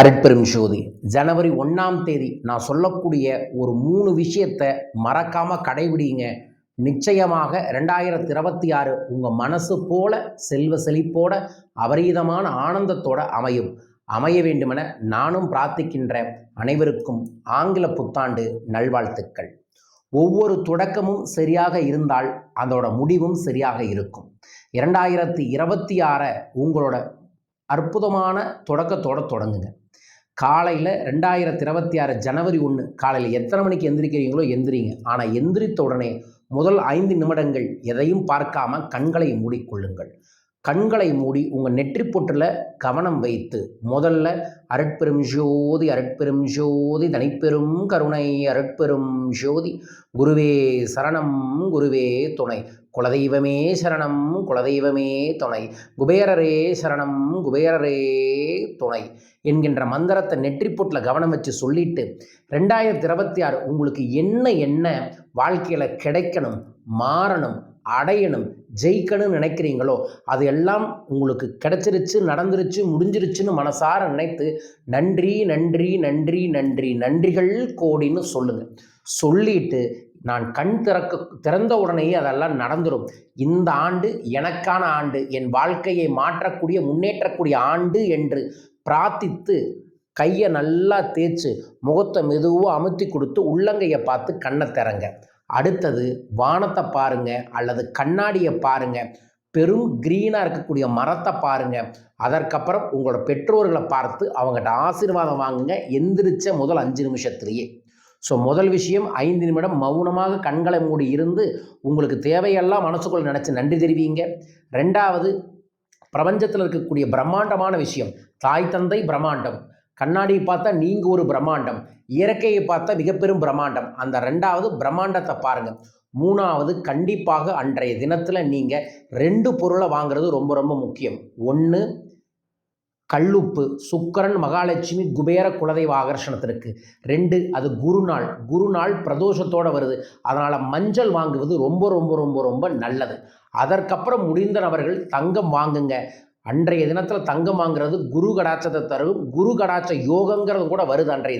அருட்பெரும் ஜோதி ஜனவரி 1ஆம் தேதி நான் சொல்லக்கூடிய ஒரு 3 விஷயத்தை மறக்காமல் கடைபிடிங்க. நிச்சயமாக 2026 உங்கள் மனசு போல செல்வ செழிப்போட அபரீதமான ஆனந்தத்தோட அமைய வேண்டுமென நானும் பிரார்த்திக்கின்ற அனைவருக்கும் ஆங்கில புத்தாண்டு நல்வாழ்த்துக்கள். ஒவ்வொரு தொடக்கமும் சரியாக இருந்தால் அதோட முடிவும் சரியாக இருக்கும். 2026 உங்களோட அற்புதமான தொடக்கத்தோடு தொடங்குங்க. காலையில் 2026 ஜனவரி 1 காலையில் எத்தனை மணிக்கு எந்திரிக்கிறீங்களோ எந்திரிங்க. ஆனால் எந்திரித்த உடனே முதல் 5 நிமிடங்கள் எதையும் பார்க்காம கண்களை மூடிக்கொள்ளுங்கள். கண்களை மூடி உங்கள் நெற்றி பொற்றில் கவனம் வைத்து முதல்ல அருட்பெரும் ஜோதி அருட்பெரும் ஜோதி தனிப்பெரும் கருணை அருட்பெரும் ஜோதி குருவே சரணம் குருவே துணை குலதெய்வமே சரணம் குலதெய்வமே துணை குபேரரே சரணம் குபேரரே துணை என்கின்ற மந்திரத்தை நெற்றிப்பொட்டில் கவனம் வச்சு சொல்லிட்டு 2026 உங்களுக்கு என்ன வாழ்க்கையில் கிடைக்கணும், மாறணும், அடையணும், ஜெயிக்கணும்னு நினைக்கிறீங்களோ அது எல்லாம் உங்களுக்கு கிடைச்சிருச்சு, நடந்துருச்சு, முடிஞ்சிருச்சுன்னு மனசார நினைத்து நன்றி நன்றி நன்றி நன்றி நன்றிகள் கோடின்னு சொல்லுங்கள். சொல்லிட்டு நான் கண் திறந்த உடனேயே அதெல்லாம் நடந்துடும். இந்த ஆண்டு எனக்கான ஆண்டு, என் வாழ்க்கையை மாற்றக்கூடிய முன்னேற்றக்கூடிய ஆண்டு என்று பிரார்த்தித்து கையை நல்லா தேய்ச்சி முகத்தை மெதுவாக அமுத்தி கொடுத்து உள்ளங்கையை பார்த்து கண்ணை திறங்க. அடுத்தது வானத்தை பாருங்க அல்லது கண்ணாடியை பாருங்க, பெரும் கிரீனாக இருக்கக்கூடிய மரத்தை பாருங்க. அதற்கப்புறம் உங்களோட பெற்றோர்களை பார்த்து அவங்ககிட்ட ஆசீர்வாதம் வாங்குங்க. எந்திரிச்ச முதல் 5 நிமிஷத்துலேயே. ஸோ முதல் விஷயம் 5 நிமிடம் மௌனமாக கண்களை மூடி இருந்து உங்களுக்கு தேவையெல்லாம் மனசுக்குள்ள நினச்சி நன்றி தெரிவிங்க. 2வது, பிரபஞ்சத்தில் இருக்கக்கூடிய பிரம்மாண்டமான விஷயம், தாய் தந்தை பிரம்மாண்டம், கண்ணாடியை பார்த்தா நீங்கள் ஒரு பிரம்மாண்டம், இயற்கையை பார்த்தா மிகப்பெரும் பிரம்மாண்டம். அந்த 2வது பிரம்மாண்டத்தை பாருங்கள். 3வது, கண்டிப்பாக அன்றைய தினத்தில் நீங்கள் 2 பொருளை வாங்குறது ரொம்ப ரொம்ப முக்கியம். 1 கல்லுப்பு, சுக்கரன் மகாலட்சுமி குபேர குலதெய்வ ஆகர்ஷணத்திற்கு. 2 அது குருநாள் பிரதோஷத்தோடு வருது. அதனால் மஞ்சள் வாங்குவது ரொம்ப ரொம்ப ரொம்ப ரொம்ப நல்லது. அதற்கப்புறம் முடிந்த நபர்கள் தங்கம் வாங்குங்க. அன்றைய தினத்தில் தங்கம் வாங்குறது குரு கடாட்சத்தை தரும். குரு கடாட்ச யோகங்கிறது கூட வருது அன்றைய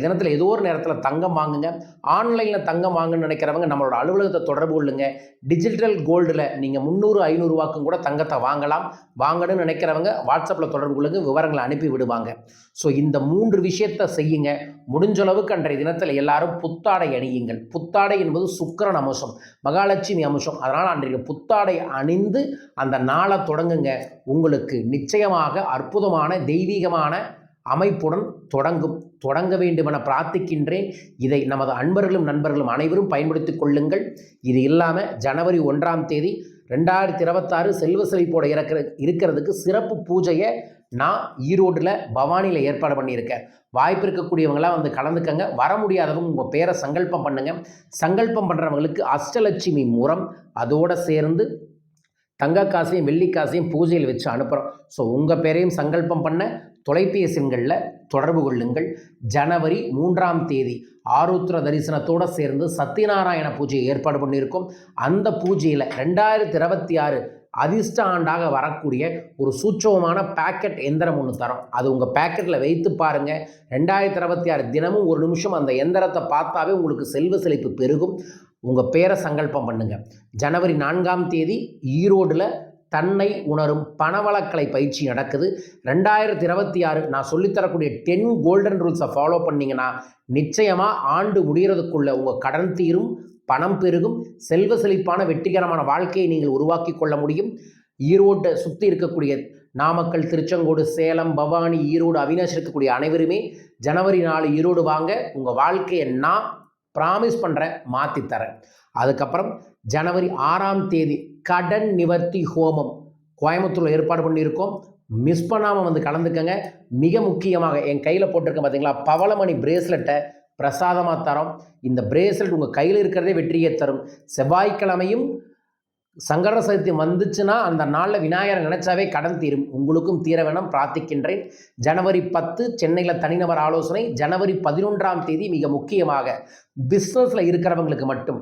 தினத்தில் ஏதோ ஒரு நேரத்தில் தங்கம் வாங்குங்க. ஆன்லைனில் தங்கம் வாங்குன்னு நினைக்கிறவங்க நம்மளோட அலுவலகத்தை தொடர்பு கொள்ளுங்க. டிஜிட்டல் கோல்டில் நீங்கள் 300-500 ரூபாய்க்கும் கூட தங்கத்தை வாங்கணும்னு நினைக்கிறவங்க வாட்ஸ்அப்பில் தொடர்பு கொள்ளுங்க, விவரங்களை அனுப்பி விடுவாங்க. ஸோ இந்த 3 விஷயத்தை செய்யுங்க. முடிஞ்ச அளவுக்கு அன்றைய தினத்தில் எல்லாரும் புத்தாடை அணியுங்கள். புத்தாடை என்பது சுக்கிரன் அம்சம், மகாலட்சுமி அம்சம். அதனால் அன்றைய புத்தாடை அணிந்து அந்த நாளை தொடங்குங்க. உங்களுக்கு நிச்சயமாக அற்புதமான தெய்வீகமான அமைப்புடன் தொடங்க வேண்டுமென பிரார்த்திக்கின்றேன். இதை நமது அன்பர்களும் நண்பர்களும் அனைவரும் பயன்படுத்திக் கொள்ளுங்கள். இது இல்லாமல் ஜனவரி 1ஆம் தேதி 2026 செல்வ செழிப்போடு இருக்கிறதுக்கு சிறப்பு பூஜையை நான் ஈரோட்டில் பவானியில் ஏற்பாடு பண்ணியிருக்கேன். வாய்ப்பு இருக்கக்கூடியவங்களாம் வந்து கலந்துக்கங்க. வர முடியாதவங்க உங்கள் பேரை சங்கல்பம் பண்ணுங்கள். சங்கல்பம் பண்ணுறவங்களுக்கு அஷ்டலட்சுமி முறம் அதோடு சேர்ந்து தங்க காசையும் வெள்ளி காசையும் பூஜையில் வச்சு அனுப்புகிறோம். ஸோ உங்கள் பேரையும் சங்கல்பம் பண்ண தொலைபேசி எண்களில் தொடர்பு கொள்ளுங்கள். ஜனவரி 3ஆம் தேதி ஆருத்ர தரிசனத்தோடு சேர்ந்து சத்யநாராயண பூஜையை ஏற்பாடு பண்ணியிருக்கோம். அந்த பூஜையில் 2026 அதிர்ஷ்ட ஆண்டாக வரக்கூடிய ஒரு சூட்சமமான பேக்கெட் எந்திரம் ஒன்று தரோம். அது உங்கள் பேக்கெட்டில் வைத்து பாருங்கள். 2026 தினமும் 1 நிமிஷம் அந்த எந்திரத்தை பார்த்தாவே உங்களுக்கு செல்வ செழிப்பு பெருகும். உங்கள் பேரை சங்கல்பம் பண்ணுங்கள். ஜனவரி 4ஆம் தேதி ஈரோடில் தன்னை உணரும் பணவளக்கலை பயிற்சி நடக்குது. 2026 நான் சொல்லித்தரக்கூடிய 10 கோல்டன் ரூல்ஸை ஃபாலோ பண்ணிங்கன்னா நிச்சயமாக ஆண்டு முடிகிறதுக்குள்ளே உங்கள் கடன் தீரும், பணம் பெருகும், செல்வ செழிப்பான வெற்றிகரமான வாழ்க்கையை நீங்கள் உருவாக்கி கொள்ள முடியும். ஈரோட்டை சுற்றி இருக்கக்கூடிய நாமக்கல், திருச்செங்கோடு, சேலம், பவானி, ஈரோடு, அவினாஷ் இருக்கக்கூடிய அனைவருமே ஜனவரி 4 ஈரோடு வாங்க. உங்கள் வாழ்க்கையை நான் ப்ராமிஸ் பண்ணுறேன், மாற்றித்தரேன். அதுக்கப்புறம் ஜனவரி 6ஆம் தேதி கடன் நிவர்த்தி ஹோமம் கோயம்புத்தூரில் ஏற்பாடு பண்ணியிருக்கோம். மிஸ் பண்ணாமல் வந்து கலந்துக்கங்க. மிக முக்கியமாக என் கையில் போட்டிருக்கேன் பார்த்தீங்களா, பவளமணி பிரேஸ்லெட்டை பிரசாதமாக தரோம். இந்த பிரேஸ்லெட் உங்கள் கையில் இருக்கிறதே வெற்றியை தரும். செவ்வாய்க்கிழமையும் சங்கட சதுர்த்தி வந்துச்சுன்னா அந்த நாளில் விநாயகர் நினைச்சாவே கடன் தீரும். உங்களுக்கும் தீர வேணும் பிரார்த்திக்கின்றேன். ஜனவரி 10 சென்னையில் தனிநபர் ஆலோசனை. ஜனவரி 11ஆம் தேதி மிக முக்கியமாக பிஸ்னஸில் இருக்கிறவங்களுக்கு மட்டும்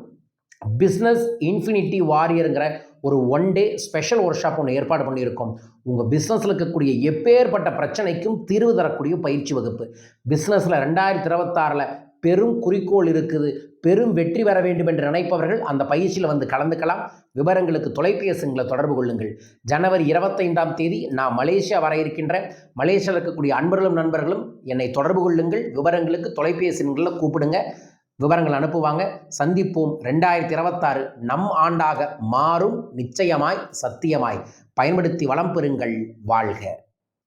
பிஸ்னஸ் இன்ஃபினிட்டி வாரியருங்கிற ஒரு 1 டே ஸ்பெஷல் ஒர்க் ஷாப் ஒன்று ஏற்பாடு பண்ணியிருக்கோம். உங்கள் பிஸ்னஸில் இருக்கக்கூடிய எப்பேற்பட்ட பிரச்சனைக்கும் தீர்வு தரக்கூடிய பயிற்சி வகுப்பு. பிஸ்னஸில் 2026 பெரும் குறிக்கோள் இருக்குது, பெரும் வெற்றி பெற வேண்டும் என்று நினைப்பவர்கள் அந்த பயிற்சியில் வந்து கலந்துக்கலாம். விவரங்களுக்கு தொலைபேசிகளை தொடர்பு கொள்ளுங்கள். ஜனவரி 25ஆம் தேதி நான் மலேசியா வர இருக்கின்றேன். மலேசியாவில் இருக்கக்கூடிய அன்பர்களும் நண்பர்களும் என்னை தொடர்பு கொள்ளுங்கள். விவரங்களுக்கு தொலைபேசிகளில் கூப்பிடுங்க, விவரங்கள் அனுப்புவாங்க. சந்திப்போம். 2026 நம் ஆண்டாக மாறும், நிச்சயமாய், சத்தியமாய். பயன்படுத்தி வளம் பெறுங்கள். வாழ்க.